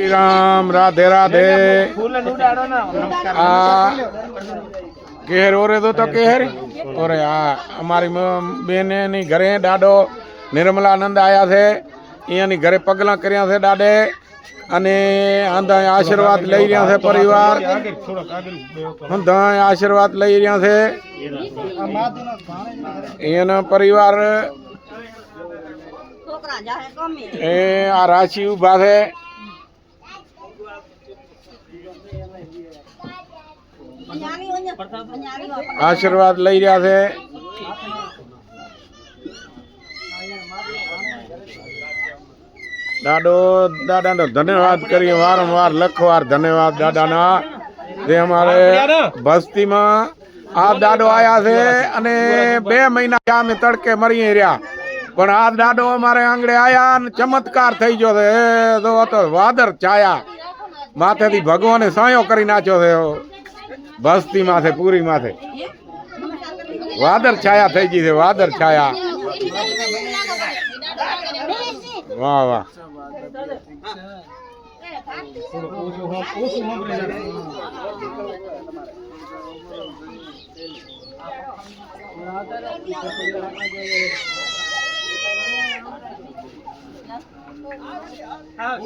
श्री राम राधे राधे केहर ओरे दो तो केहर ओरे अमारी बेने नी घरे डाडो निर्मलानंद आया थे इयानी घरे पगला कर्या थे डाडे अने आंधा आशीर्वाद लई रह्या थे परिवार आंधा आशीर्वाद लई रह्या थे इयाना परिवार ए आ राशि उभा थे आशीर्वाद लई रह्या थे दादो दादा नो धन्यवाद करिए वारंवार लखवार धन्यवाद दादा ना जे हमारे बस्ती में आ दादो आया थे अने 2 महीना क्या में तड़के मरी रहा पण आ दादो हमारे आंगणे आया ने चमत्कार थई गयो थे तो वादर छाया माथे थी भगवाने सायो करी नाख्यो थे बस्ती माथे पूरी माथे वादर छाया थई गई थे वादर छाया वाह वाह